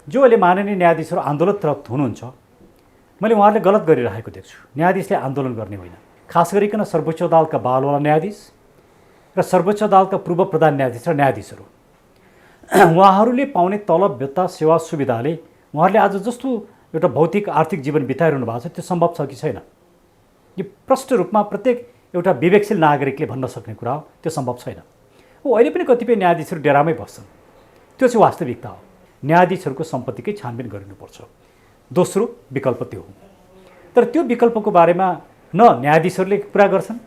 जो अहिले माननीय न्यायाधीशहरू आन्दोलनरत हुनुहुन्छ, मैले उहाँहरूले गलत गरिरहेको देख्छु। न्यायाधीशले आन्दोलन गर्ने होइन, खास गरिकन सर्वोच्च अदालतका बालवाला न्यायाधीश र सर्वोच्च अदालतका पूर्व प्रधान न्यायाधीश र न्यायाधीशहरू, उहाँहरूले पाउने तलब भत्ता सेवा सुविधाले उहाँहरूले आज जस्तो एउटा भौतिक आर्थिक जीवन बिताइरहनु भएको छ त्यो सम्भव छ कि छैन? यो प्रष्ट रूपमा प्रत्येक एउटा विवेकशील नागरिकले भन्न सक्ने कुरा हो, त्यो सम्भव छैन। अहिले पनि कतिपय न्यायाधीशहरू डेरामै बस्छन्, त्यो चाहिँ वास्तविकता हो। न्यायाधीशहरूको सम्पत्तिकै छानबिन गरिनुपर्छ, दोस्रो विकल्प त्यो हो। तर त्यो विकल्पको बारेमा न न्यायाधीशहरूले कुरा गर्छन्,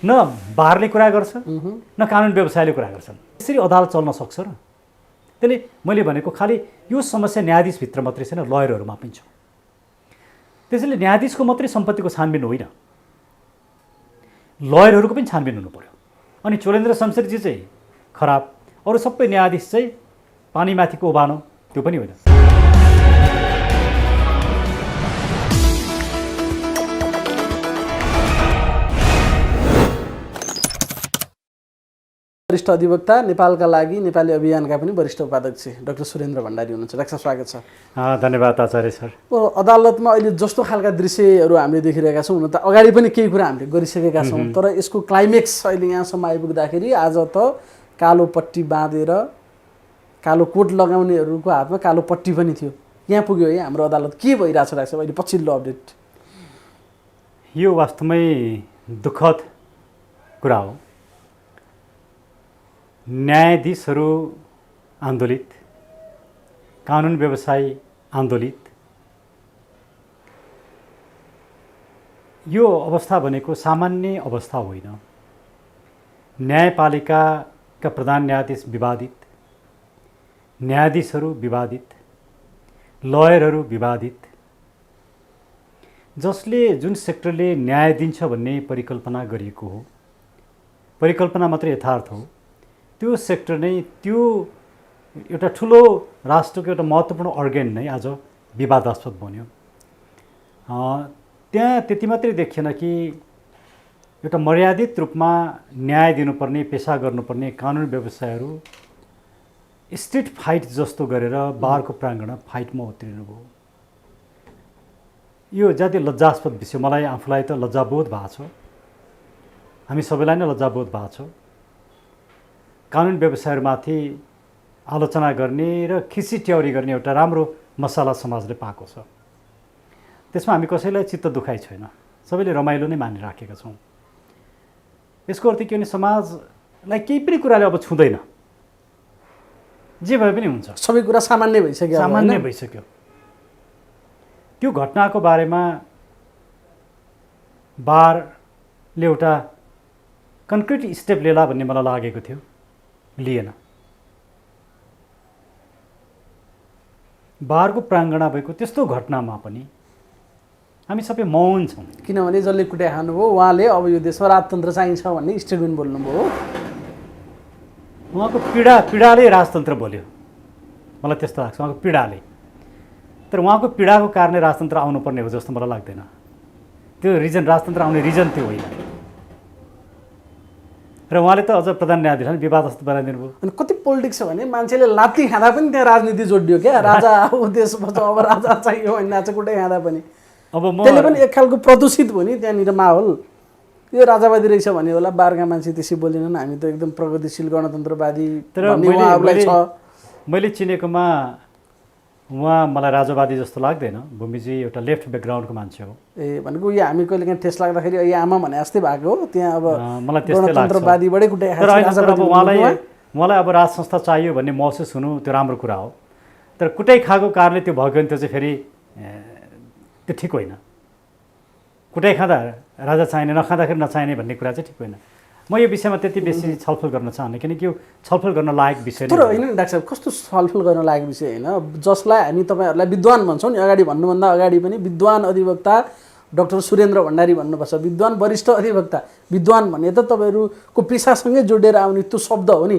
न बारले कुरा गर्छ, न कानुन व्यवसायले कुरा गर्छन्। यसरी अदालत चल्न सक्छ र? त्यसले मैले भनेको खालि यो समस्या न्यायाधीशभित्र मात्रै छैन, लयरहरूमा पनि छ। त्यसैले न्यायाधीशको मात्रै सम्पत्तिको छानबिन होइन, लयरहरूको पनि छानबिन हुनु पर्यो। अनि चोलेन्द्र शमशेरजी चाहिँ खराब, अरू सबै न्यायाधीश चाहिँ पानीमाथिको उभानो, त्यो पनि होइन। वरिष्ठ अधिवक्ता, नेपालका लागि नेपाली अभियानका पनि वरिष्ठ उपाध्यक्ष डाक्टर सुरेन्द्र भण्डारी हुनुहुन्छ। डाक्टर स्वागत छ। धन्यवाद आचार्य सर। अदालतमा अहिले जस्तो खालका दृश्यहरू हामीले देखिरहेका छौँ, हुन त अगाडि पनि केही कुरा हामीले गरिसकेका छौँ, तर यसको क्लाइमेक्स अहिले यहाँसम्म आइपुग्दाखेरि आज त कालो पट्टी बाँधेर कालो कोट लगाउनेहरूको हातमा कालो पट्टी पनि थियो, यहाँ पुग्यो है हाम्रो अदालत। के भइरहेछ डाक्टर साहब अहिले पछिल्लो अपडेट? यो वास्तवमै दुःखद कुरा हो। न्यायाधीशहरू आन्दोलित, कानुन व्यवसायी आन्दोलित, यो अवस्था भनेको सामान्य अवस्था होइन। न्यायपालिकाका प्रधान न्यायाधीश विवादित, न्यायाधीशहरू विवादित, लयरहरू विवादित, जसले जुन सेक्टरले न्याय दिन्छ भन्ने परिकल्पना गरिएको हो, परिकल्पना मात्रै यथार्थ हो, त्यो सेक्टर नै, त्यो एउटा ठुलो राष्ट्रको एउटा महत्त्वपूर्ण अर्गेन नै आज विवादास्पद बन्यो। त्यहाँ त्यति मात्रै देखिएन कि एउटा मर्यादित रूपमा न्याय दिनुपर्ने, पेसा गर्नुपर्ने कानुन व्यवसायहरू स्ट्रिट फाइट जस्तो गरेर बारको प्राङ्गणमा फाइटमा उत्रिनुभयो। यो ज्यादै लज्जास्पद विषय, मलाई आफूलाई त लज्जाबोध भएको छ, हामी सबैलाई नै लज्जाबोध भएको छ। कानुन व्यवसायहरूमाथि आलोचना गर्ने र खिसी ट्याउरी गर्ने एउटा राम्रो मसाला समाजले पाएको छ, त्यसमा हामी कसैलाई चित्त दुखाइ छैन, सबैले रमाइलो नै मानिराखेका छौँ। यसको अर्थ के भने समाजलाई केही पनि कुराले अब छुँदैन, जे भए पनि हुन्छ, सबै कुरा सामान्य भइसक्यो, सामान्य भइसक्यो। त्यो घटनाको बारेमा बारले एउटा कन्क्रिट स्टेप लिएला भन्ने मलाई लागेको थियो, लिएन। बारको प्राङ्गणमा भएको त्यस्तो घटनामा पनि हामी सबै मौन छौँ, किनभने जसले कुटाइ खानुभयो उहाँले अब यो देशमा राजतन्त्र चाहिन्छ भन्ने स्टेटमेन्ट बोल्नुभयो। उहाँको पीडाले राजतन्त्र बोल्यो, मलाई त्यस्तो लाग्छ, उहाँको पीडाले। तर उहाँको पीडाको कारणले राजतन्त्र आउनुपर्ने हो जस्तो मलाई लाग्दैन। त्यो रिजन, राजतन्त्र आउने रिजन त्यो होइन। र उहाँले त अझ प्रधान न्यायाधीशले विवादास्पद बनाइदिनु भयो। अनि कति पोलिटिक्स छ भने मान्छेले लात्ती खाँदा पनि त्यहाँ राजनीति जोडियो क्या, राजा देश बचाउ, अब राजा चाहियो भन्ने नाच कुटाइ खाँदा पनि, अब त्यसले पनि एक खालको प्रदूषित भयो नि त्यहाँनिर माहौल। यो राजावादी रहेछ भने होला, बारका मान्छे त्यसै बोलेनन्, हामी त एकदम प्रगतिशील गणतन्त्रवादी। तर मैले चिनेकोमा उहाँ मलाई राजावादी जस्तो लाग्दैन। भूमिजी एउटा लेफ्ट ब्याकग्राउन्डको मान्छे हो। ए भनेको यो हामी कहिले काहीँ ठेस लाग्दाखेरि यो आमा भने जस्तै भएको हो, त्यहाँ अब मलाई त्यस्तै लाग्छ। गणतन्त्रवादीबाटै कुटाइ खान्छ। तर अब उहाँलाई अब राज संस्था चाहियो भन्ने महसुस हुनु त्यो राम्रो कुरा हो। तर कुटाइ खाएको कारणले त्यो भयो भने त्यो चाहिँ फेरि त्यो ठिक होइन। कुटाइ खाँदा राजा चाहिने, नखाँदाखेरि नचाहिने भन्ने कुरा चाहिँ ठिक होइन। म यो विषयमा त्यति बेसी छलफल गर्न चाहन्छु, किनकि यो छलफल गर्न लायक विषय तर होइन नि डाक्टर साहब, कस्तो छलफल गर्न लायक विषय होइन, जसलाई हामी तपाईँहरूलाई विद्वान भन्छौँ नि, अगाडि भन्नुभन्दा अगाडि पनि विद्वान अधिवक्ता डाक्टर सुरेन्द्र भण्डारी भन्नुपर्छ, विद्वान वरिष्ठ अधिवक्ता। विद्वान भने त तपाईँहरूको पेसासँगै जोडेर आउने त्यो शब्द हो नि,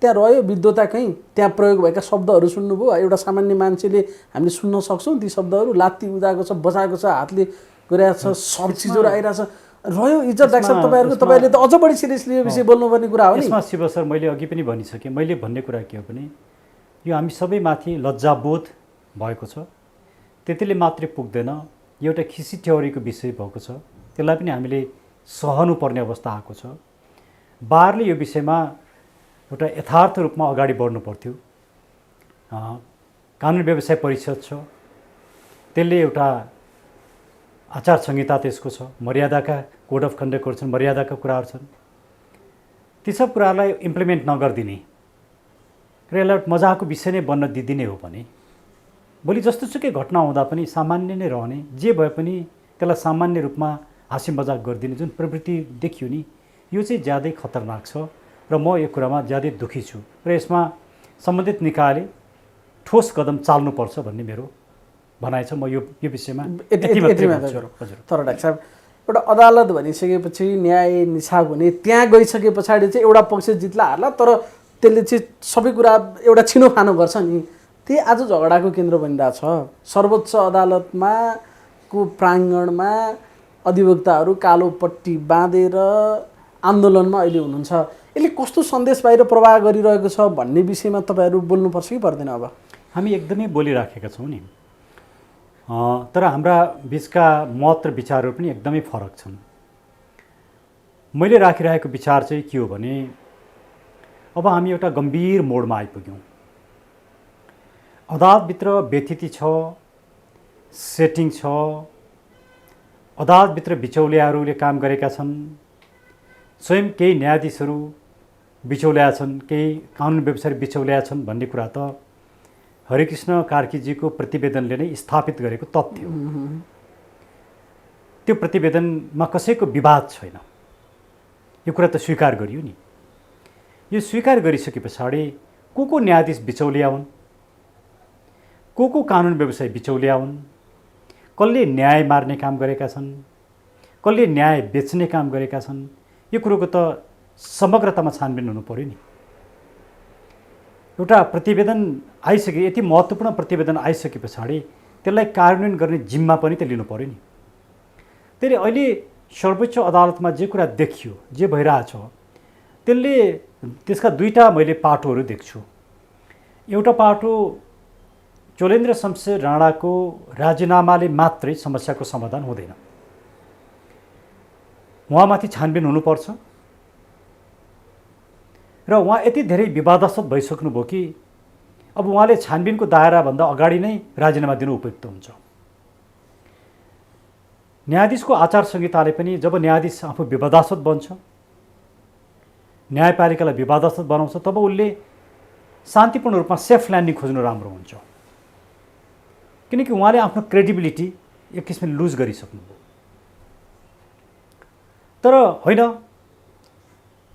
त्यहाँ रह्यो विद्वता कहीँ, त्यहाँ प्रयोग भएका शब्दहरू सुन्नुभयो। एउटा सामान्य मान्छेले हामीले सुन्न सक्छौँ ती शब्दहरू, लात्ती उदाएको छ, बजाएको छ, हातले गरिरहेको छ, सब चिजहरू आइरहेछ, रह्यो इज्जत डाक्टर साहब। तपाईँहरूले त अझ बढी सिरियसली यो विषय बोल्नुपर्ने कुरा हो नि। यसमा शिव सर मैले अघि पनि भनिसकेँ। मैले भन्ने कुरा के हो भने यो हामी सबैमाथि लज्जाबोध भएको छ। त्यतिले मात्रै पुग्दैन, एउटा खिसी ठ्याउरीको विषय भएको छ, त्यसलाई पनि हामीले सहनुपर्ने अवस्था आएको छ। बारले यो विषयमा एउटा यथार्थ रूपमा अगाडि बढ्नु पर्थ्यो। कानुन व्यवसाय परिषद छ, त्यसले एउटा आचार संहिता त्यसको छ, मर्यादाका कोड अफ कन्डक्टहरू छन्, मर्यादाका कुराहरू छन्। ती सब कुराहरूलाई इम्प्लिमेन्ट नगरिदिने र यसलाई मजाको विषय नै बन्न दिदिने हो भने भोलि जस्तोसुकै घटना हुँदा पनि सामान्य नै रहने, जे भए पनि त्यसलाई सामान्य रूपमा हाँसी मजाक गरिदिने जुन प्रवृत्ति देखियो नि, यो चाहिँ ज्यादै खतरनाक छ र म यो कुरामा ज्यादै दुखी छु र यसमा सम्बन्धित निकायले ठोस कदम चाल्नुपर्छ भन्ने मेरो भनाइ छ। म यो विषयमा यति मात्रै गरौँ। तर डाक्टर साहब, एउटा अदालत भनिसकेपछि न्याय निसाब हुने, त्यहाँ गइसके पछाडि चाहिँ एउटा पक्ष जित्ला हार्ला, तर त्यसले चाहिँ सबै कुरा एउटा छिनोफानो गर्छ नि, त्यही आज झगडाको केन्द्र बनिरहेछ। सर्वोच्च अदालतमा को प्राङ्गणमा अधिवक्ताहरू कालो पट्टी बाँधेर आन्दोलनमा अहिले हुनुहुन्छ। यसले कस्तो सन्देश बाहिर प्रवाह गरिरहेको छ भन्ने विषयमा तपाईँहरू बोल्नुपर्छ कि पर्दैन? अब हामी एकदमै बोलिराखेका छौँ नि, तर हाम्रा बिचका मत र विचारहरू पनि एकदमै फरक छन्। मैले राखिरहेको विचार चाहिँ के हो भने, अब हामी एउटा गम्भीर मोडमा आइपुग्यौँ। अदालतभित्र व्यथिति छ, सेटिङ छ, अदालतभित्र बिचौलियाहरूले काम गरेका छन्, स्वयं केही न्यायाधीशहरू बिचौलिया छन्, केही कानुन व्यवसायी बिचौलिया छन् भन्ने कुरा त हरिकृष्ण कार्कीजीको प्रतिवेदनले नै स्थापित गरेको तथ्य हो। त्यो प्रतिवेदनमा कसैको विवाद छैन, यो कुरा त स्वीकार गरियो नि। यो स्वीकार गरिसके पछाडि को न्यायाधीश बिचौलिया हुन्, को कानुन व्यवसायी बिचौलिया हुन्, कसले न्याय मार्ने काम गरेका छन्, कसले न्याय बेच्ने काम गरेका छन्, यो कुरोको त समग्रतामा छानबिन हुनु पर्यो नि। एउटा प्रतिवेदन आइसके, यति महत्त्वपूर्ण प्रतिवेदन आइसके पछाडि त्यसलाई कार्यान्वयन गर्ने जिम्मा पनि त लिनु पर्यो नि। त्यसले अहिले सर्वोच्च अदालतमा जे कुरा देखियो, जे भइरहेछ, त्यसले त्यसका दुईटा मैले पाटोहरू देख्छु। एउटा पाटो चोलेन्द्र शमशेर राणाको राजीनामाले मात्रै समस्याको समाधान हुँदैन, उहाँमाथि छानबिन हुनुपर्छ र उहाँ यति धेरै विवादास्पद भइसक्नुभयो कि अब उहाँले छानबिनको दायराभन्दा अगाडि नै राजीनामा दिनु उपयुक्त हुन्छ। न्यायाधीशको आचार संहिताले पनि जब न्यायाधीश आफू विवादास्पद बन्छ, न्यायपालिकालाई विवादास्पद बनाउँछ, तब उसले शान्तिपूर्ण रूपमा सेफ ल्यान्डिङ खोज्नु राम्रो हुन्छ, किनकि उहाँले आफ्नो क्रेडिबिलिटी एक किसिमले लुज गरिसक्नुभयो। तर होइन,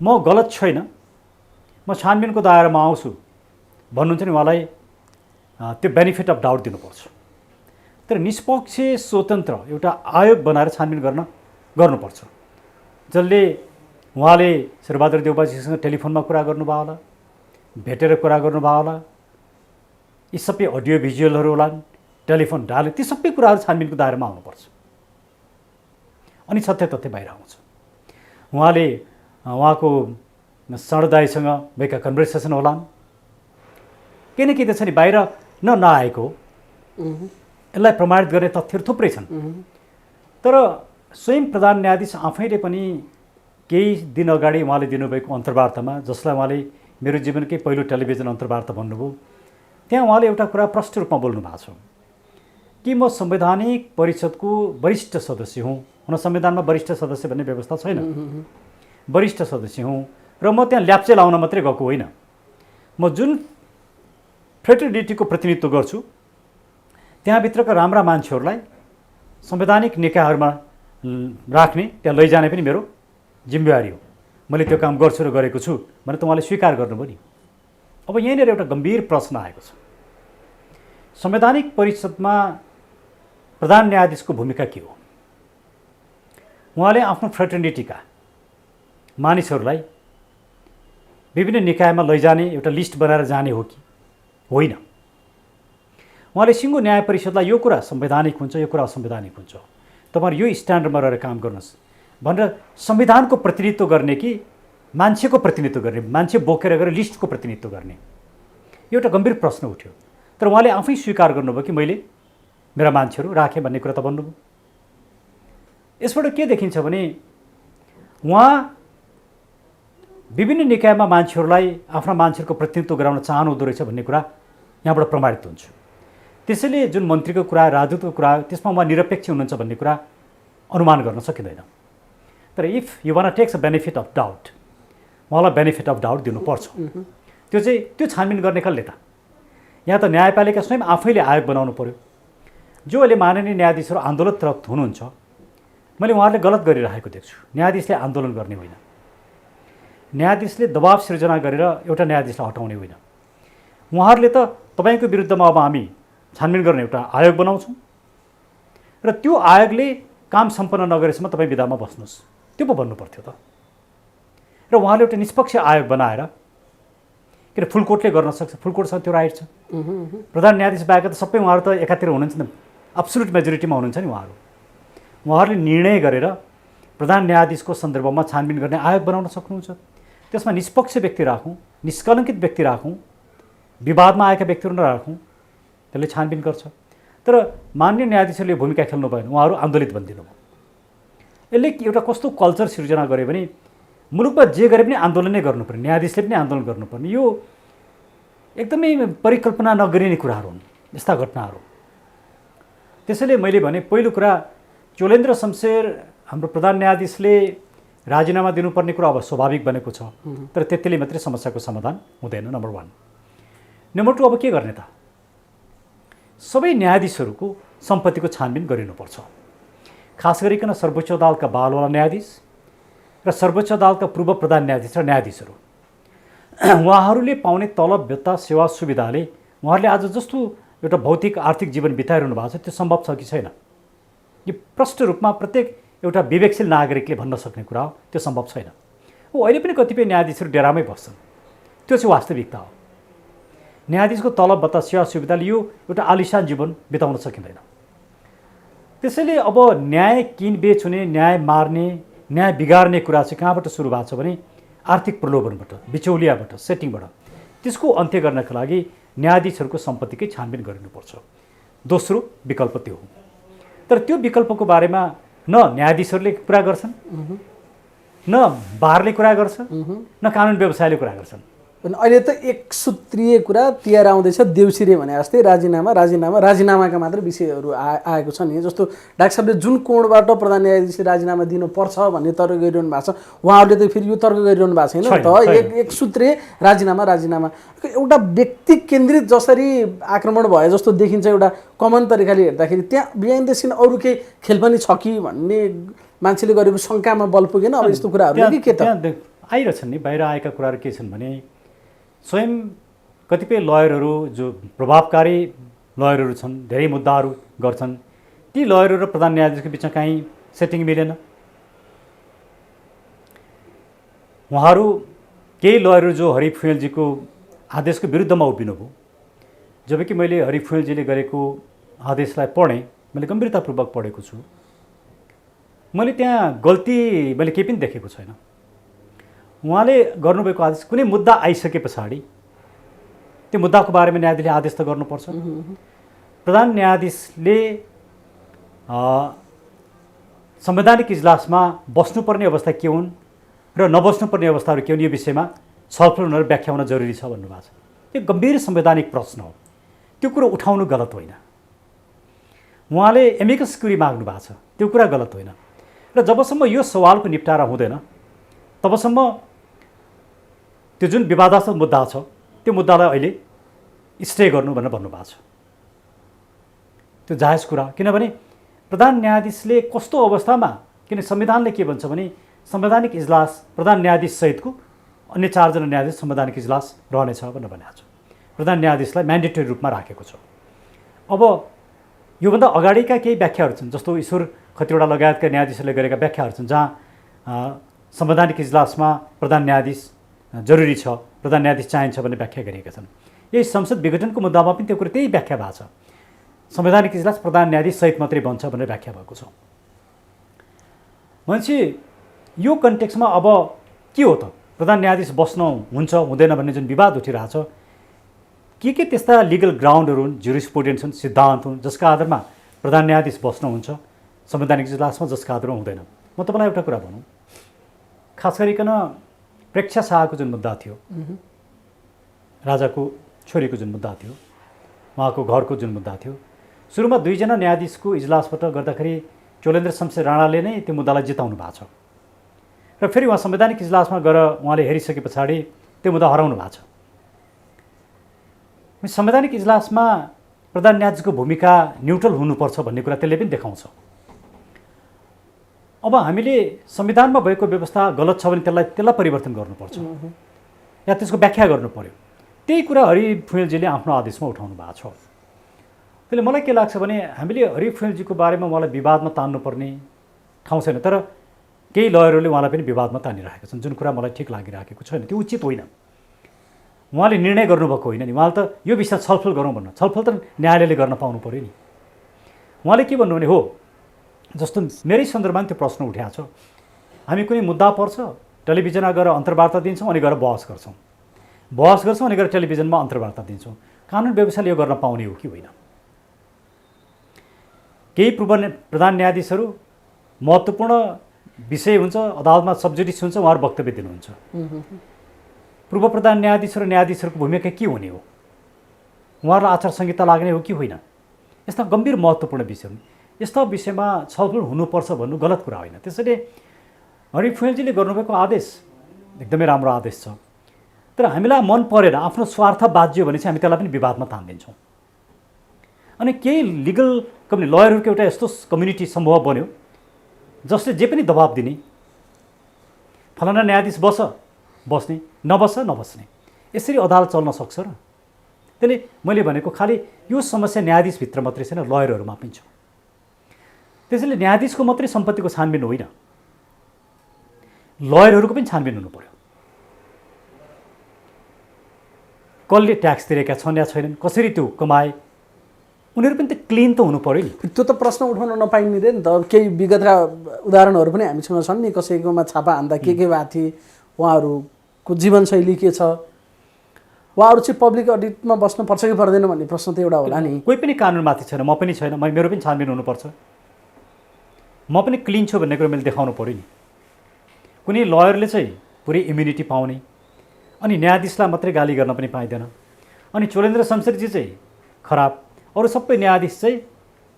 म गलत छैन, म छानबिनको दायरामा आउँछु भन्नुहुन्छ नि, उहाँलाई त्यो बेनिफिट अफ डाउट दिनुपर्छ। तर निष्पक्ष स्वतन्त्र एउटा आयोग बनाएर छानबिन गर्नुपर्छ, जसले उहाँले शेरबहादुर देउबाजीसँग टेलिफोनमा कुरा गर्नुभयो होला, भेटेर कुरा गर्नुभयो होला, यी सबै अडियो भिजुअलहरू होला, टेलिफोन डायल, ती सबै कुराहरू छानबिनको दायरामा आउनुपर्छ। अनि सत्य तथ्य बाहिर आउँछ। उहाँले उहाँको सडदाईसँग भएका कन्भर्सेसन होलान्, केही न केही त छ नि, बाहिर नआएको, यसलाई प्रमाणित गर्ने तथ्यहरू थुप्रै छन्। तर स्वयं प्रधान न्यायाधीश आफैले पनि केही दिन अगाडि उहाँले दिनुभएको अन्तर्वार्तामा, जसलाई उहाँले मेरो जीवनकै पहिलो टेलिभिजन अन्तर्वार्ता भन्नुभयो, त्यहाँ उहाँले एउटा कुरा प्रष्ट रूपमा बोल्नु भएको छ कि म संवैधानिक परिषदको वरिष्ठ सदस्य हुँ। हुन संविधानमा वरिष्ठ सदस्य भन्ने व्यवस्था छैन, वरिष्ठ सदस्य हुँ र म त्यहाँ ल्याप्चे लाउन मात्रै गएको होइन। म जुन फ्रेटर्निटीको प्रतिनिधित्व गर्छु, त्यहाँभित्रका राम्रा मान्छेहरूलाई संवैधानिक निकायहरूमा राख्ने, त्यहाँ लैजाने पनि मेरो जिम्मेवारी हो। मैले त्यो काम गर्छु र गरेको छु भने त उहाँले स्वीकार गर्नुभयो नि। अब यहीँनिर एउटा गम्भीर प्रश्न आएको छ, संवैधानिक परिषदमा प्रधान न्यायाधीशको भूमिका के हो? उहाँले आफ्नो फ्रेटर्निटीका मानिसहरूलाई विभिन्न निकायमा लैजाने एउटा लिस्ट बनाएर जाने हो कि होइन? उहाँले सिङ्गो न्याय परिषदलाई यो कुरा संवैधानिक हुन्छ, यो कुरा असंवैधानिक हुन्छ, तपाईँहरू यो स्ट्यान्डर्डमा रहेर काम गर्नुहोस् भनेर संविधानको प्रतिनिधित्व गर्ने कि मान्छेको प्रतिनिधित्व गर्ने, मान्छे बोकेर गएर लिस्टको प्रतिनिधित्व गर्ने? एउटा गम्भीर प्रश्न उठ्यो। तर उहाँले आफै स्वीकार गर्नुभयो कि मैले मेरा मान्छेहरू राखेँ भन्ने कुरा त भन्नुभयो। यसबाट के देखिन्छ भने उहाँ विभिन्न निकायमा मान्छेहरूलाई आफ्ना मान्छेहरूको प्रतिनिधित्व गराउन चाहनुहुँदो रहेछ भन्ने कुरा यहाँबाट प्रमाणित हुन्छ। त्यसैले जुन मन्त्रीको कुरा, राजदूतको कुरा, त्यसमा उहाँ निरपेक्ष हुनुहुन्छ भन्ने कुरा अनुमान गर्न सकिँदैन। तर if you want takes a benefit of doubt, उहाँलाई बेनिफिट अफ डाउट दिनुपर्छ। त्यो छानबिन गर्ने कसले त? यहाँ त न्यायपालिका स्वयं आफैले आयोग बनाउनु पर्यो। जो अहिले माननीय न्यायाधीशहरू आन्दोलनरत हुनुहुन्छ, मैले उहाँहरूले गलत गरिरहेको देख्छु। न्यायाधीशले आन्दोलन गर्ने होइन, न्यायाधीशले दबाव सिर्जना गरेर एउटा न्यायाधीशलाई हटाउने होइन। उहाँहरूले त तपाईँको विरुद्धमा अब हामी छानबिन गर्ने एउटा आयोग बनाउँछौँ र त्यो आयोगले काम सम्पन्न नगरेसम्म तपाईँ विधामा बस्नुहोस्, त्यो पो भन्नु पर्थ्यो त। र उहाँले एउटा निष्पक्ष आयोग बनाएर, किन फुल कोर्टले गर्न सक्छ, फुल कोर्टसँग त्यो राइट छ। प्रधान न्यायाधीश बाहेक त सबै उहाँहरू त एकातिर हुनुहुन्छ नि, एब्सोल्युट मेजोरिटीमा हुनुहुन्छ नि उहाँहरू। उहाँहरूले निर्णय गरेर प्रधान न्यायाधीशको सन्दर्भमा छानबिन गर्ने आयोग बनाउन सक्नुहुन्छ। त्यसमा निष्पक्ष व्यक्ति राखौँ, निष्कलङ्कित व्यक्ति राखौँ, विवादमा आएका व्यक्तिहरू नराखौँ, त्यसले छानबिन गर्छ। तर माननीय न्यायाधीशहरूले भूमिका खेल्नु भएन, उहाँहरू आन्दोलित बनिदिनु भयो। यसले एउटा कस्तो कल्चर सिर्जना गर्यो भने मुलुकमा जे गरे पनि आन्दोलन नै गर्नुपर्ने, न्यायाधीशले पनि आन्दोलन गर्नुपर्ने, यो एकदमै परिकल्पना नगरिने कुराहरू हुन् यस्ता घटनाहरू। त्यसैले मैले भने पहिलो कुरा, चोलेन्द्र शमशेर हाम्रो प्रधान न्यायाधीशले राजीनामा दिनुपर्ने कुरा अब स्वाभाविक बनेको छ। तर त्यतिले मात्रै समस्याको समाधान हुँदैन, नम्बर 1। नम्बर 2, अब के गर्ने त? सबै न्यायाधीशहरूको सम्पत्तिको छानबिन गरिनुपर्छ। खास गरिकन सर्वोच्च अदालतका बालवाला न्यायाधीश र सर्वोच्च अदालतका पूर्व प्रधान न्यायाधीश र न्यायाधीशहरू, उहाँहरूले पाउने तलब, भत्ता, सेवा सुविधाले उहाँहरूले आज जस्तो एउटा भौतिक आर्थिक जीवन बिताइरहनु भएको छ त्यो सम्भव छ कि छैन? यो प्रष्ट रूपमा प्रत्येक एउटा विवेकशील नागरिकले भन्न सक्ने कुरा हो, त्यो सम्भव छैन। अहिले पनि कतिपय न्यायाधीशहरू डेरामै बस्छन्, त्यो चाहिँ वास्तविकता हो। न्यायाधीशको तलब, भत्ता, सेवा सुविधाले यो एउटा आलिशान जीवन बिताउन सकिँदैन। त्यसैले अब न्याय किनबेच हुने, न्याय मार्ने, न्याय बिगार्ने कुरा चाहिँ कहाँबाट सुरु भएको छ भने आर्थिक प्रलोभनबाट, बिचौलियाबाट, सेटिङबाट। त्यसको अन्त्य गर्नका लागि न्यायाधीशहरूको सम्पत्तिकै छानबिन गरिनुपर्छ। दोस्रो विकल्प त्यो हो। तर त्यो विकल्पको बारेमा न न्यायाधीशहरूले कुरा गर्छन्, न बारले कुरा गर्छ, न कानुन व्यवसायले कुरा गर्छन्। अहिले त एक सूत्रीय कुरा तिहार आउँदैछ, देउसिरे भने जस्तै राजीनामा राजीनामा राजीनामाका मात्र विषयहरू आएको छ नि। जस्तो डाक्टर साहबले जुन कोणबाट प्रधान न्यायाधीशले राजीनामा दिनुपर्छ भन्ने तर्क गरिरहनु भएको छ, उहाँहरूले त फेरि यो तर्क गरिरहनु भएको छैन त। एक सूत्रीय राजीनामा राजीनामा एउटा व्यक्ति केन्द्रित जसरी आक्रमण भए जस्तो देखिन्छ, एउटा कमन तरिकाले हेर्दाखेरि त्यहाँ बिहाइन्ड द सिन अरू केही खेल पनि छ कि भन्ने मान्छेले गरेको शङ्कामा बल पुगेन। अब यस्तो कुराहरू के त आइरहेछन् नि, बाहिर आएका कुराहरू के छन् भने स्वयं कतिपय लयरहरू जो प्रभावकारी लयरहरू छन्, धेरै मुद्दाहरू गर्छन्, ती लयरहरू र प्रधान न्यायाधीशको बिचमा काहीँ सेटिङ मिलेन। उहाँहरू केही लयरहरू जो हरि फुएलजीको आदेशको विरुद्धमा उभिनुभयो, जबकि मैले हरि फुएलजीले गरेको आदेशलाई पढेँ, मैले गम्भीरतापूर्वक पढेको छु। मैले त्यहाँ गल्ती मैले केही पनि देखेको छैन। उहाँले गर्नुभएको आदेश कुनै मुद्दा आइसके पछाडि त्यो मुद्दाको बारेमा न्यायाधीशले आदेश त गर्नुपर्छ। प्रधान न्यायाधीशले संवैधानिक इजलासमा बस्नुपर्ने अवस्था के हुन् र नबस्नुपर्ने अवस्थाहरू के हुन्, यो विषयमा छलफल हुन र व्याख्या हुन जरुरी छ भन्नुभएको छ। यो गम्भीर संवैधानिक प्रश्न हो, त्यो कुरो उठाउनु गलत होइन। उहाँले एमिकस क्युरी माग्नु भएको छ, त्यो कुरा गलत होइन। र जबसम्म यो सवालको निपटारा हुँदैन तबसम्म त्यो जुन विवादास्पद मुद्दा छ त्यो मुद्दालाई अहिले स्टे गर्नु भनेर भन्नुभएको छ। त्यो जायज कुरा, किनभने प्रधान न्यायाधीशले कस्तो अवस्थामा, किन संविधानले के भन्छ भने संवैधानिक इजलास प्रधान न्यायाधीश सहितको अन्य 4 जना न्यायाधीश संवैधानिक इजलास रहनेछ भनेर भनेको छ। प्रधान न्यायाधीशलाई म्यान्डेटरी रूपमा राखेको छ। अब योभन्दा अगाडिका केही व्याख्याहरू छन्, जस्तो ईश्वर खतिवडा लगायतका न्यायाधीशहरूले गरेका व्याख्याहरू छन्, जहाँ संवैधानिक इजलासमा प्रधान न्यायाधीश जरुरी छ, प्रधान न्यायाधीश चाहिन्छ भन्ने व्याख्या गरिएका छन्। यही संसद विघटनको मुद्दामा पनि त्यो कुरो त्यही व्याख्या भएको छ, संवैधानिक इजलास प्रधान न्यायाधीश सहित मात्रै बन्छ भनेर व्याख्या भएको छ। भनेपछि यो कन्टेक्स्टमा अब के हो त, प्रधान न्यायाधीश बस्नु हुन्छ हुँदैन भन्ने जुन विवाद उठिरहेछ, के त्यस्ता लिगल ग्राउन्डहरू हुन्, जुरिस्प्रुडेन्स हुन्, सिद्धान्त हुन् जसका आधारमा प्रधान न्यायाधीश बस्नुहुन्छ संवैधानिक इजलासमा, जसका आधारमा हुँदैन। म तपाईँलाई एउटा कुरा भनौँ, खास गरिकन प्रेक्षा शाहको जुन मुद्दा थियो, राजाको छोरीको जुन मुद्दा थियो, उहाँको घरको जुन मुद्दा थियो, सुरुमा 2 जना न्यायाधीशको इजलासबाट गर्दाखेरि चोलेन्द्र शमशेर राणाले नै त्यो मुद्दालाई जिताउनु भएको छ र फेरि उहाँ संवैधानिक इजलासमा गएर उहाँले हेरिसके पछाडि त्यो मुद्दा हराउनु भएको छ। संवैधानिक इजलासमा प्रधान न्यायाधीशको भूमिका न्युट्रल हुनुपर्छ भन्ने कुरा त्यसले पनि देखाउँछ। अब हामीले संविधानमा भएको व्यवस्था गलत छ भने त्यसलाई परिवर्तन गर्नुपर्छ या त्यसको व्याख्या गर्नु पर्यो। त्यही कुरा हरि फुँयलजीले आफ्नो आदेशमा उठाउनु भएको छ। त्यसले मलाई के लाग्छ भने हामीले हरि फुँयलजीको बारेमा उहाँलाई विवादमा तान्नुपर्ने ठाउँ छैन, तर केही लयरहरूले उहाँलाई पनि विवादमा तानिरहेका छन्, जुन कुरा मलाई ठिक लागिरहेको छैन। त्यो उचित होइन। उहाँले निर्णय गर्नुभएको होइन नि, उहाँले त यो विषय छलफल गरौँ भन्नु, छलफल त न्यायालयले गर्न पाउनु पऱ्यो नि। उहाँले के भन्नु भने हो, जस्तो मेरै सन्दर्भमा त्यो प्रश्न उठाएको छ, हामी कुनै मुद्दा पर्छ टेलिभिजनमा गएर अन्तर्वार्ता दिन्छौँ अनि गएर बहस गर्छौँ अनि गएर टेलिभिजनमा अन्तर्वार्ता दिन्छौँ। कानुन व्यवस्थाले यो गर्न पाउने हो कि होइन? केही प्रधान न्यायाधीशहरू महत्त्वपूर्ण विषय हुन्छ, अदालतमा सब्जुडिस हुन्छ, उहाँहरू वक्तव्य दिनुहुन्छ। पूर्व प्रधान न्यायाधीश र न्यायाधीशहरूको भूमिका के हुने हो? उहाँहरूलाई आचार संहिता लाग्ने हो कि होइन? यस्ता गम्भीर महत्त्वपूर्ण विषय हुन्। यस्ता विषयमा छलफल हुनुपर्छ भन्नु गलत कुरा होइन। त्यसैले हरि फुँयलजीले गर्नुभएको आदेश एकदमै राम्रो आदेश छ, तर हामीलाई मन परेन, आफ्नो स्वार्थ बाज्यो भने चाहिँ हामी त्यसलाई पनि विवादमा तानिदिन्छौँ। अनि केही लिगल लयरहरूको एउटा यस्तो कम्युनिटी समूह बन्यो जसले जे पनि दबाब दिने, फलाना न्यायाधीश बस्ने, नबस्ने, यसरी अदालत चल्न सक्छ र? त्यसले मैले भनेको खालि यो समस्या न्यायाधीशभित्र मात्रै छैन, लयरहरूमा पनि छ। त्यसैले न्यायाधीशको मात्रै सम्पत्तिको छानबिन होइन, लयरहरूको पनि छानबिन हुनु पर्यो। कसले ट्याक्स तिरेका छन् या छैनन्, कसरी त्यो कमाए, उनीहरू पनि त क्लिन त हुनु पर्यो नि। त्यो त प्रश्न उठाउन नपाइने रे नि त। केही विगतका उदाहरणहरू पनि हामीसँग छन् नि, कसैकोमा छापा हान्दा के भएको थिए, उहाँहरूको जीवनशैली के छ, उहाँहरू चाहिँ पब्लिक अडिटमा बस्नुपर्छ कि पर्दैन भन्ने प्रश्न त एउटा होला नि। कोही पनि कानुनमाथि छैन, म पनि छैन, मेरो पनि छानबिन हुनुपर्छ, म पनि क्लिन छु भन्ने कुरा मैले देखाउनु पऱ्यो नि। कुनै लयरले चाहिँ पुरै इम्युनिटी पाउने अनि न्यायाधीशलाई मात्रै गाली गर्न पनि पाइँदैन, अनि चोलेन्द्र शमशेरजी चाहिँ खराब, अरू सबै न्यायाधीश चाहिँ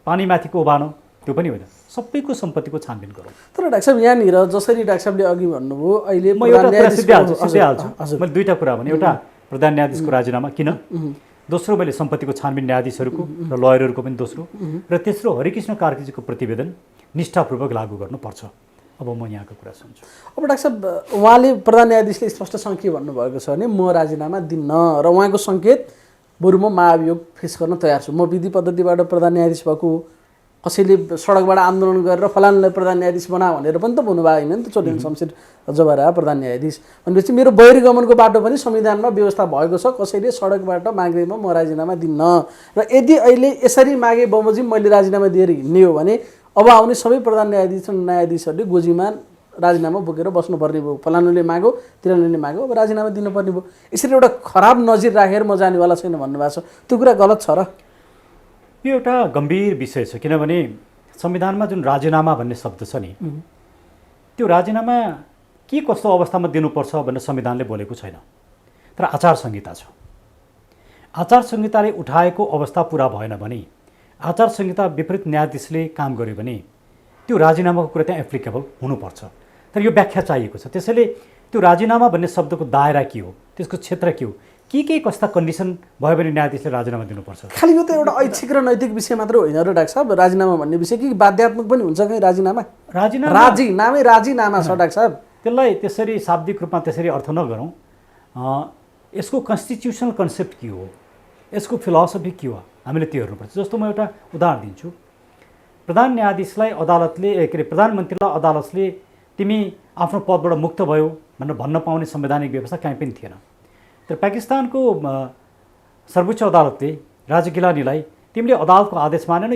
पानीमाथिको उभानो, त्यो पनि होइन। सबैको सम्पत्तिको छानबिन गरौँ। तर डाक्टर साहब यहाँनिर जसरी डाक्टर साहबले अघि भन्नुभयो, अहिले म एउटा कुरा सिद्ध्याहाल्छु। मैले 2टा कुरा भने, एउटा प्रधान न्यायाधीशको राजीनामा किन, दोस्रो मैले सम्पत्तिको छानबिन न्यायाधीशहरूको र लयरहरूको पनि दोस्रो, र तेस्रो हरिकृष्ण कार्कीजीको प्रतिवेदन निष्ठापूर्वक लागू गर्नुपर्छ। अब म यहाँको कुरा सुन्छु। अब डाक्टर साहब, उहाँले प्रधान न्यायाधीशले स्पष्टसँग के भन्नुभएको छ भने म राजीनामा दिन्न, र उहाँको सङ्केत बरु म महाभियोग फेस गर्न तयार छु। म विधि पद्धतिबाट प्रधान न्यायाधीश भएको, कसैले सडकबाट आन्दोलन गरेर फलानलाई प्रधान न्यायाधीश बना भनेर पनि त भन्नुभएको होइन नि त। चोलेन्द्र शमशेर जबरा प्रधान न्यायाधीश भनेपछि मेरो बहिर्गमनको बाटो पनि संविधानमा व्यवस्था भएको छ, कसैले सडकबाट माग्दैमा म राजीनामा दिन्न। र यदि अहिले यसरी मागे बमोजिम मैले राजीनामा दिएर हिँड्ने हो भने अब आउने सबै प्रधान न्यायाधीशहरूले गोजीमा राजीनामा बोकेर बस्नुपर्ने भयो। फलानुले माग्यो, तिरानुले माग्यो, अब राजीनामा दिनुपर्ने भयो। यसरी एउटा खराब नजिर राखेर म जानेवाला छैन भन्नुभएको छ, त्यो कुरा गलत छ र? यो एउटा गम्भीर विषय छ, किनभने संविधानमा जुन राजीनामा भन्ने शब्द छ नि, त्यो राजीनामा के कस्तो अवस्थामा दिनुपर्छ भनेर संविधानले बोलेको छैन, तर आचार संहिता छ। आचार संहिताले उठाएको अवस्था पुरा भएन भने, आचार संहिता विपरीत न्यायाधीशले काम गर्यो भने त्यो राजीनामाको कुरा त्यहाँ एप्लिकेबल हुनुपर्छ, तर यो व्याख्या चाहिएको छ। त्यसैले त्यो राजीनामा भन्ने शब्दको दायरा के हो, त्यसको क्षेत्र के हो, के कस्ता कन्डिसन भयो भने न्यायाधीशले राजीनामा दिनुपर्छ। खालि यो त एउटा ऐच्छिक र नैतिक विषय मात्र होइन र डाक्टर साहब, राजीनामा भन्ने विषय कि बाध्यात्मक पनि हुन्छ कहीँ राजीनामा? नामै राजीनामा छ डाक्टर साहब। त्यसलाई त्यसरी शाब्दिक रूपमा त्यसरी अर्थ नगरौँ। यसको कन्स्टिट्युसनल कन्सेप्ट के हो, यसको फिलोसफी के हो, हामीले त्यो हेर्नुपर्छ। जस्तो म एउटा उदाहरण दिन्छु। प्रधान न्यायाधीशलाई अदालतले प्रधानमन्त्रीलाई अदालतले तिमी आफ्नो पदबाट मुक्त भयो भनेर भन्न पाउने संवैधानिक व्यवस्था कहीँ पनि थिएन। तर पाकिस्तानको सर्वोच्च अदालतले राजा गिलानीलाई तिमीले अदालतको आदेश मानेन,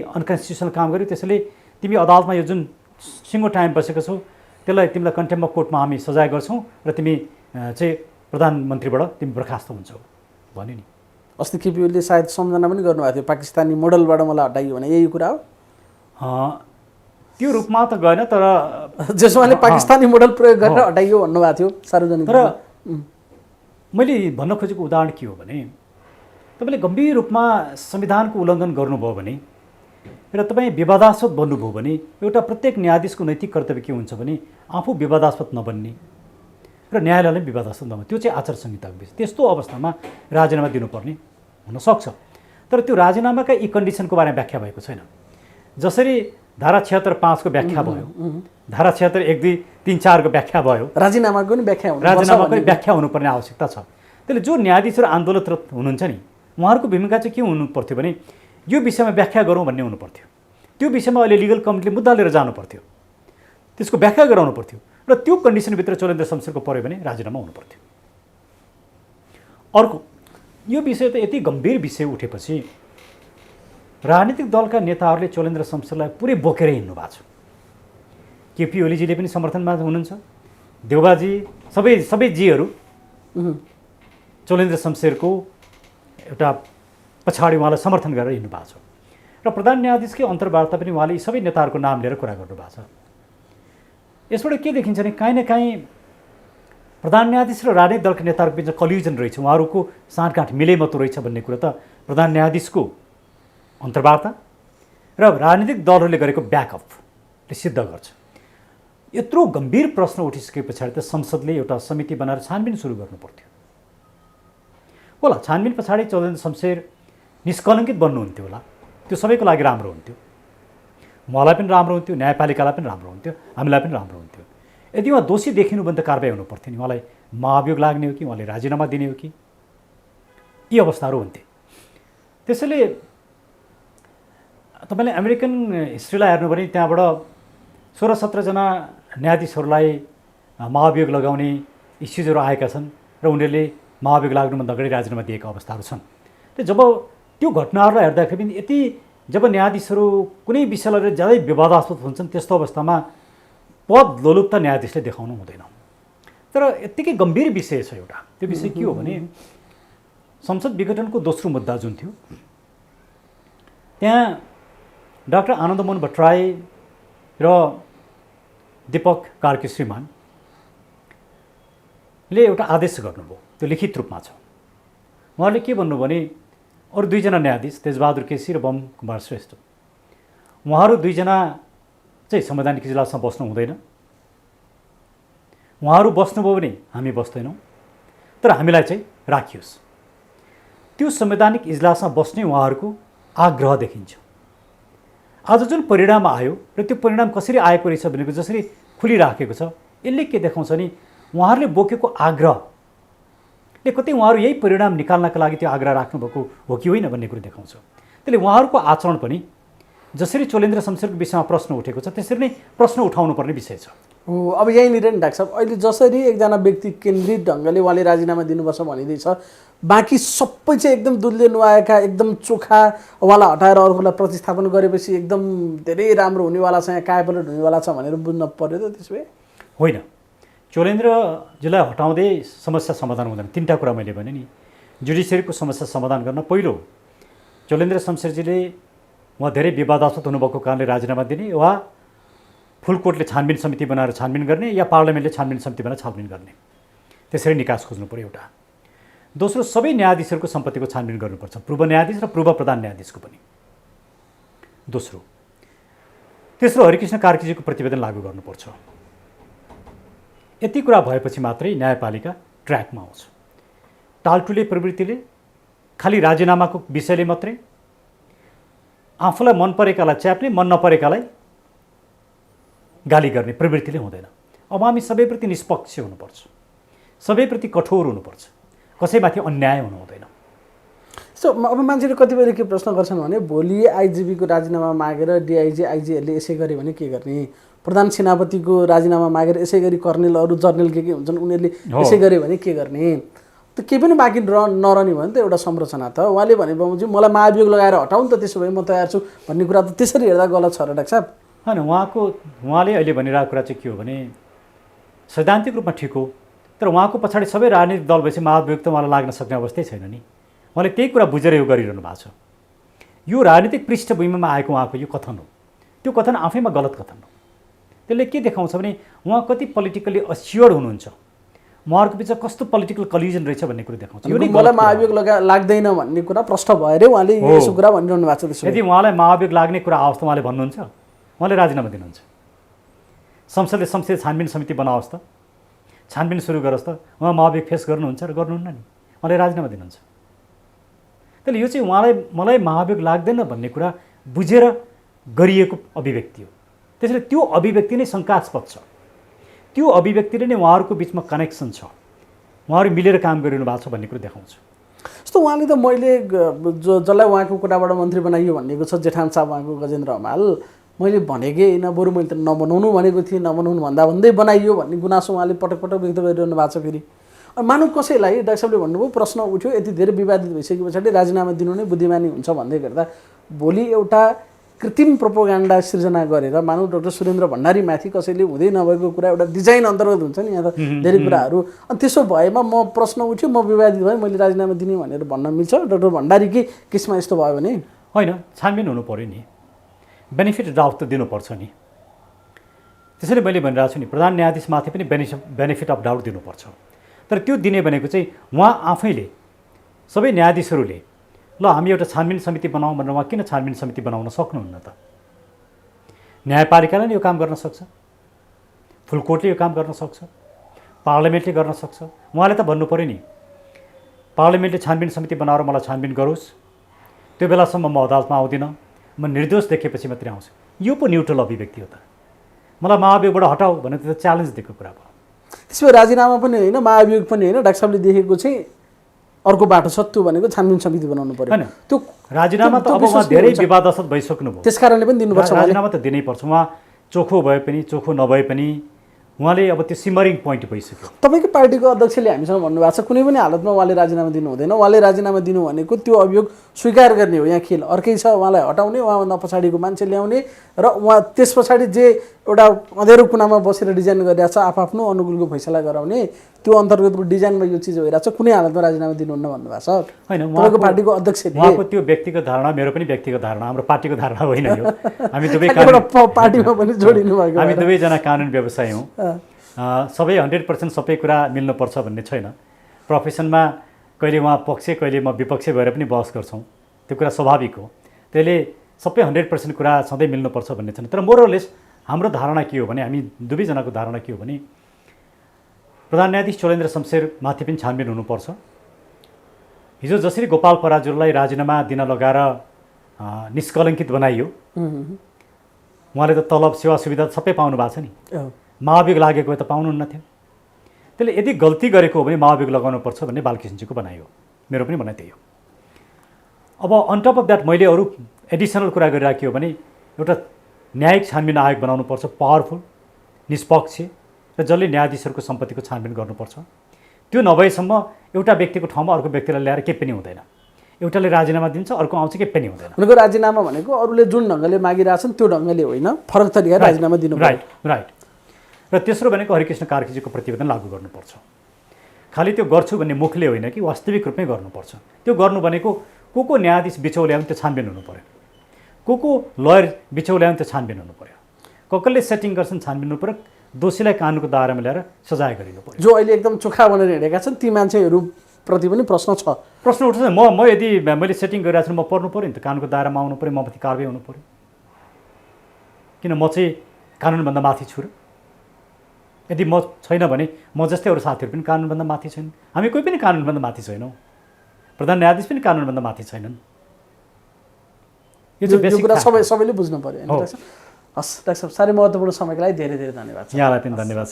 अनकन्स्टिट्युसनल काम गर्यो, त्यसैले तिमी अदालतमा यो जुन सिङ्गो टाइम बसेको छौ त्यसलाई तिमीलाई कन्टेम्प अफ कोर्टमा हामी सजाय गर्छौँ र तिमी चाहिँ प्रधानमन्त्रीबाट तिमी बर्खास्त हुन्छौ भन्यो नि। अस्ति केपी ओलीले सायद सम्झना पनि गर्नुभएको थियो, पाकिस्तानी मोडलबाट मलाई हटाइयो भने यही कुरा हो। त्यो रूपमा त गएन, तर जसमाले पाकिस्तानी मोडल प्रयोग गरेर हटाइयो भन्नुभएको थियो सार्वजनिक। तर मैले भन्न खोजेको उदाहरण के हो भने तपाईँले गम्भीर रूपमा संविधानको उल्लङ्घन गर्नुभयो भने र तपाईँ विवादास्पद बन्नुभयो भने एउटा प्रत्येक न्यायाधीशको नैतिक कर्तव्य के हुन्छ भने आफू विवादास्पद नबन्ने र न्यायालयले विवादास्पद नबन्ने, त्यो चाहिँ आचार संहिताको विषय। त्यस्तो अवस्थामा राजीनामा दिनुपर्ने हुनसक्छ, तर त्यो राजीनामाका यी कन्डिसनको बारेमा व्याख्या भएको छैन। जसरी धारा 76(5) को व्याख्या भयो, धारा 76 1 2 3 4 को व्याख्या भयो, राजीनामाको पनि व्याख्या राजीनामाको व्याख्या हुनुपर्ने आवश्यकता छ। त्यसले जो न्यायाधीशहरू आन्दोलनरत हुनुहुन्छ नि, उहाँहरूको भूमिका चाहिँ के हुनु पर्थ्यो भने यो विषयमा व्याख्या गरौँ भन्ने हुनु पर्थ्यो। त्यो विषयमा अहिले लिगल कमिटीले मुद्दा लिएर जानु पर्थ्यो, त्यसको व्याख्या गराउनु पर्थ्यो, र त्यो कन्डिसनभित्र चोलेन्द्र शमशेरको पऱ्यो भने राजीनामा हुनु पर्थ्यो। अर्को, यो विषय त यति गम्भीर विषय उठेपछि राजनीतिक दलका नेताहरूले चोलेन्द्र शमशेरलाई पुरै बोकेर हिँड्नु भएको छ। केपी ओलीजीले पनि समर्थनमा हुनुहुन्छ, देउबाजी सबै जीहरू चोलेन्द्र शमशेरको एउटा पछाडि उहाँलाई समर्थन गरेर हिँड्नु भएको छ, र प्रधान न्यायाधीशकै अन्तर्वार्ता पनि उहाँले सबै नेताहरूको नाम लिएर कुरा गर्नुभएको छ। यसबाट के देखिन्छ भने काहीँ न काहीँ प्रधान न्यायाधीश र राजनीतिक दलका नेताहरूको बिचमा कल्युजन रहेछ, उहाँहरूको साँठगाँठ मिलेमतो रहेछ भन्ने कुरा त प्रधान न्यायाधीशको अन्तर्वार्ता र राजनीतिक दलहरूले गरेको ब्याकअपले सिद्ध गर्छ। यत्रो गम्भीर प्रश्न उठिसके पछाडि त संसदले एउटा समिति बनाएर छानबिन सुरु गर्नु पर्थ्यो होला। छानबिन पछाडि चोलेन्द्र शमशेर निष्कलङ्कित बन्नुहुन्थ्यो होला, त्यो सबैको लागि राम्रो हुन्थ्यो, उहाँलाई पनि राम्रो हुन्थ्यो, न्यायपालिकालाई पनि राम्रो हुन्थ्यो, हामीलाई पनि राम्रो हुन्थ्यो। यदि उहाँ दोषी देखिनु भने त कारबाही हुनु पर्थ्यो नि, उहाँलाई महाभियोग लाग्ने हो कि उहाँले राजीनामा दिने हो कि, यी अवस्थाहरू हुन्थे। त्यसैले तपाईँले अमेरिकन हिस्ट्रीलाई हेर्नु भने त्यहाँबाट 16-17 जना न्यायाधीशहरूलाई महाभियोग लगाउने इस्युजहरू आएका छन् र उनीहरूले महाभियोग लाग्नुभन्दा अगाडि राजीनामा दिएका अवस्थाहरू छन्। जब त्यो घटनाहरूलाई हेर्दाखेरि पनि यति जब न्यायाधीशहरू कुनै विषयलाई लिएर ज्यादै विवादास्पद हुन्छन् त्यस्तो अवस्थामा पद लोलुपता न्यायाधीशले देखाउनु हुँदैन। तर यत्तिकै गम्भीर विषय छ एउटा, त्यो विषय के हो भने संसद विघटनको दोस्रो मुद्दा जुन थियो, त्यहाँ डाक्टर आनन्दमोहन भट्टराई र दीपक कार्की श्रीमानले एउटा आदेश गर्नुभयो, त्यो लिखित रूपमा छ। उहाँले के भन्नु भने अरू 2 जना न्यायाधीश तेजबहादुर केसी र बम कुमार श्रेष्ठ, उहाँहरू 2 जना चाहिँ संवैधानिक इजलासमा बस्नु हुँदैन, उहाँहरू बस्नुभयो भने हामी बस्दैनौँ, तर हामीलाई चाहिँ राखियोस्। त्यो संवैधानिक इजलासमा बस्ने उहाँहरूको आग्रह देखिन्छ। आज जुन परिणाम आयो र त्यो परिणाम कसरी आएको रहेछ भनेको जसरी खुलिराखेको छ, यसले के देखाउँछ नि उहाँहरूले बोकेको आग्रहले कतै उहाँहरू यही परिणाम निकाल्नका लागि त्यो आग्रह राख्नुभएको हो कि होइन भन्ने कुरो देखाउँछ। त्यसले उहाँहरूको आचरण पनि जसरी चोलेन्द्र शमशेरको विषयमा प्रश्न उठेको छ त्यसरी नै प्रश्न उठाउनु पर्ने विषय छ। हो, अब यहीँनिर नि डाक्टर साहब अहिले जसरी एकजना व्यक्ति केन्द्रित ढङ्गले उहाँले राजीनामा दिनुपर्छ भनिँदैछ, बाँकी सबै चाहिँ एकदम दुधले नुहाएका एकदम चोखा उहाँलाई हटाएर अर्कोलाई प्रतिस्थापन गरेपछि एकदम धेरै राम्रो हुनेवाला छ, यहाँ कायापलट हुनेवाला छ भनेर बुझ्न पर्यो त त्यसो भए? होइन, चोलेन्द्रजीलाई हटाउँदै समस्या समाधान हुँदैन। 3टा कुरा मैले भने नि, जुडिसियरीको समस्या समाधान गर्न पहिलो चोलेन्द्र शमशेरजीले उहाँ धेरै विवादास्पद हुनुभएको कारणले राजीनामा दिने, वा फुलकोर्टले छानबिन समिति बनाएर छानबिन गर्ने, या पार्लियामेन्टले छानबिन समिति बनाएर छानबिन गर्ने, त्यसरी निकास खोज्नु पऱ्यो एउटा। दोस्रो, सबै न्यायाधीशहरूको सम्पत्तिको छानबिन गर्नुपर्छ, पूर्व न्यायाधीश र पूर्व प्रधान न्यायाधीशको पनि। दोस्रो, तेस्रो हरिकृष्ण कार्कीजीको प्रतिवेदन लागू गर्नुपर्छ। यति कुरा भएपछि मात्रै न्यायपालिका ट्र्याकमा आउँछ। टालटुले प्रवृत्तिले खालि राजीनामाको विषयले मात्रै आफूलाई मन परेकालाई च्याप्ने, मन नपरेकालाई गाली गर्ने प्रवृत्तिले हुँदैन। अब हामी सबैप्रति निष्पक्ष हुनुपर्छ, सबैप्रति कठोर हुनुपर्छ, कसैमाथि अन्याय हुनु हुँदैन। अब मान्छेले कतिपयले के प्रश्न गर्छन् भने भोलि आइजिपीको राजीनामा मागेर डिआइजी आइजीहरूले यसै गरे भने के गर्ने, प्रधान सेनापतिको राजीनामा मागेर यसै गरी कर्नेल अरू जर्नल के हुन्छन् उनीहरूले यसै गरे भने के गर्ने, त केही पनि बाँकी नरहने भने त एउटा संरचना त उहाँले भने बमोजिम मलाई महाभियोग लगाएर हटाउनु त त्यसो भए म तयार छु भन्ने कुरा त त्यसरी हेर्दा गलत छ र डाक्टर साहब? होइन, उहाँले अहिले भनिरहेको कुरा चाहिँ के हो भने सैद्धान्तिक रूपमा ठिक हो, तर उहाँको पछाडि सबै राजनीतिक दल भएपछि महाभियोग त उहाँलाई लाग्न सक्ने अवस्थै छैन नि। उहाँले त्यही कुरा बुझेर यो गरिरहनु भएको छ। यो राजनीतिक पृष्ठभूमिमा आएको उहाँको यो कथन हो, त्यो कथन आफैमा गलत कथन हो। त्यसले के देखाउँछ भने उहाँ कति पोलिटिकली अस्योर्ड हुनुहुन्छ, उहाँहरूको बिचमा कस्तो पोलिटिकल कलिजन रहेछ भन्ने कुरा देखाउँछ। यो नै मलाई महाभियोग लाग्दैन भन्ने कुरा प्रश्न भएर उहाँले यसो कुरा भनिरहनु भएको छ। त्यसो यदि उहाँलाई महाभियोग लाग्ने कुरा आओस् त उहाँले भन्नुहुन्छ, उहाँले राजीनामा दिनुहुन्छ। संसदले संसदीय छानबिन समिति बनाओस् त, छानबिन सुरु गरोस् त, उहाँ महाभियोग फेस गर्नुहुन्छ र गर्नुहुन्न नि, उहाँले राजीनामा दिनुहुन्छ। त्यसले यो चाहिँ मलाई महाभियोग लाग्दैन भन्ने कुरा बुझेर गरिएको अभिव्यक्ति हो। त्यसैले त्यो अभिव्यक्ति नै शङ्कास्पद छ। त्यो अभिव्यक्तिले नै उहाँहरूको बिचमा कनेक्सन छ, उहाँहरू मिलेर काम गरिरहनु भएको छ भन्ने कुरा देखाउँछ। जस्तो उहाँले त मैले जसलाई उहाँको कोटाबाट मन्त्री बनाइयो भनेको छ जेठान साहब उहाँको गजेन्द्र हमाल, मैले भनेकै होइन, बरु मैले त नबनाउनु भनेको थिएँ, नबनाउनु भन्दै बनाइयो भन्ने गुनासो उहाँले पटक पटक व्यक्त गरिरहनु भएको छ। फेरि मानव कसैलाई डाक्टर साहबले भन्नुभयो प्रश्न उठ्यो, यति धेरै विवादित भइसके पछाडि राजीनामा दिनु नै बुद्धिमानी हुन्छ भन्दै गर्दा भोलि एउटा कृत्रिम प्रोपोगान्डा सृजना गरेर मानव डाक्टर सुरेन्द्र भण्डारीमाथि कसैले हुँदै नभएको कुरा एउटा डिजाइन अन्तर्गत हुन्छ नि यहाँ त धेरै कुराहरू। अनि त्यसो भएमा म प्रश्न उठ्यो, म विवादित भएँ, मैले राजीनामा दिने भनेर भन्न मिल्छ? डाक्टर भण्डारीकै केसमा यस्तो भयो भने होइन, छानबिन हुनु पऱ्यो नि, बेनिफिट डाउट त दिनुपर्छ नि। त्यसैले मैले भनिरहेको छु नि, प्रधान न्यायाधीशमाथि पनि बेनिफिट अफ डाउट दिनुपर्छ। तर त्यो दिने भनेको चाहिँ उहाँ आफैले, सबै न्यायाधीशहरूले ल हामी एउटा छानबिन समिति बनाऊँ भनेर उहाँ किन छानबिन समिति बनाउन सक्नुहुन्न त? न्यायपालिकाले नि यो काम गर्न सक्छ, फुलकोर्टले यो काम गर्न सक्छ, पार्लियामेन्टले गर्न सक्छ। उहाँले त भन्नु पऱ्यो नि, पार्लियामेन्टले छानबिन समिति बनाएर मलाई छानबिन गरोस्, त्यो बेलासम्म म अदालतमा आउँदिनँ, म निर्दोष देखेपछि मात्रै आउँछु। यो पो न्युट्रल अभिव्यक्ति हो त। मलाई महाभियोगबाट हटाऊ भने त च्यालेन्ज दिएको कुरा भयो। त्यसो भए राजीनामा पनि होइन, महाभियोग पनि होइन, डाक्टर साहबले देखेको चाहिँ अर्को बाटो छ, त्यो भनेको छानबिन समिति बनाउनु पर्यो। होइन, त्यो राजीनामा त अब उहाँ धेरै विवादास्पद भइसक्नु भयो, त्यस कारणले पनि दिनुपर्छ। राजीनामा त दिनै पर्छ। उहाँ चोखो भए पनि चोखो नभए पनि उहाँले अब त्यो सिमरिङ पोइन्ट भइसक्यो। तपाईँको पार्टीको अध्यक्षले हामीसँग भन्नुभएको छ कुनै पनि हालतमा उहाँले राजीनामा दिनु हुँदैन, उहाँले राजीनामा दिनु भनेको त्यो अभियोग स्वीकार गर्ने हो। यहाँ खेल अर्कै छ, उहाँलाई हटाउने, उहाँभन्दा पछाडिको मान्छे ल्याउने र उहाँ त्यस पछाडि जे एउटा अँधेरो कुनामा बसेर डिजाइन गरिरहेको छ आफ्नो अनुकूलको फैसला गराउने, त्यो अन्तर्गतको डिजाइनमा यो चिज भइरहेको छ, कुनै हालतमा राजीनामा दिनुहुन्न भन्नुभएको छ। होइन, तपाईँको पार्टीको अध्यक्षले उहाँको त्यो व्यक्तिगत धारणा, मेरो पनि व्यक्तिगत धारणा, हाम्रो पार्टीको धारणा होइन यो। हामी दुवै पार्टीमा पनि जोडिनु भएको, हामी दुवैजना कानुन व्यवसायी हौँ। सबै 100% सबै कुरा मिल्नुपर्छ भन्ने छैन। प्रोफेसनमा कहिले उहाँ पक्ष कहिले म विपक्ष भएर पनि बहस गर्छौँ, त्यो कुरा स्वाभाविक हो। त्यसले सबै 100% कुरा सधैँ मिल्नुपर्छ भन्ने छैन। तर मोरलेस हाम्रो धारणा के हो भने, हामी दुवैजनाको धारणा के हो भने, प्रधान न्यायाधीश चोलेन्द्र शमशेरमाथि पनि छानबिन हुनुपर्छ। हिजो जसरी गोपाल पराजुलीलाई राजीनामा दिन लगाएर निष्कलङ्कित बनाइयो, उहाँले त तलब सेवा सुविधा सबै पाउनु भएको छ नि, महाभियोग लागेको भए त पाउनुहुन्न थियो। त्यसले यदि गल्ती गरेको हो भने महाभियोग लगाउनुपर्छ भन्ने बालकृष्णजीको भनाइ हो, मेरो पनि भनाइ त्यही हो। अब अन टप अफ द्याट मैले अरू एडिसनल कुरा गरिराखेको हो भने एउटा न्यायिक छानबिन आयोग बनाउनुपर्छ, पावरफुल, निष्पक्ष र जसले न्यायाधीशहरूको सम्पत्तिको छानबिन गर्नुपर्छ। त्यो नभएसम्म एउटा व्यक्तिको ठाउँमा अर्को व्यक्तिलाई ल्याएर केही पनि हुँदैन। एउटाले राजीनामा दिन्छ, अर्को आउँछ, केही पनि हुँदैन। उनीहरूको राजीनामा भनेको अरूले जुन ढङ्गले मागिरहेछन् त्यो ढङ्गले होइन, फरक तरिका राजीनामा दिनु। राइट। र तेस्रो भनेको हरिकृष्ण कार्कीजीको प्रतिवेदन लागू गर्नुपर्छ। खालि त्यो गर्छु भन्ने मुखले होइन कि वास्तविक रूपमै गर्नुपर्छ। त्यो गर्नु भनेको को न्यायाधीश बिचौले आउने त्यो छानबिन हुनु पऱ्यो, को लयर बिचौले आउने त्यो छानबिन हुनु पऱ्यो, कसले सेटिङ गर्छन् छानबिन हुनु पऱ्यो, दोषीलाई कानुनको दायरामा ल्याएर सजाय गरिनु पऱ्यो। जो अहिले एकदम चोखा बनेर हिँडेका छन् ती मान्छेहरूप्रति पनि प्रश्न छ। प्रश्न उठ्छ, म यदि मैले सेटिङ गरिरहेको छु म पर्नु पऱ्यो नि त, कानुनको दायरामा आउनु पऱ्यो, ममाथि कारबाही हुनु पऱ्यो। किन म चाहिँ कानुनभन्दा माथि छु र? यदि म छैन भने म जस्तै अरू साथीहरू पनि कानुनभन्दा माथि छैनन्, हामी कोही पनि कानुनभन्दा माथि छैनौँ, प्रधान न्यायाधीश पनि कानुनभन्दा माथि छैनन्। यो कुरा सबैले बुझ्नु पऱ्यो। हस् डाक्टर साहब, साह्रै महत्त्वपूर्ण समयको लागि धेरै धेरै धन्यवाद। यहाँलाई पनि धन्यवाद।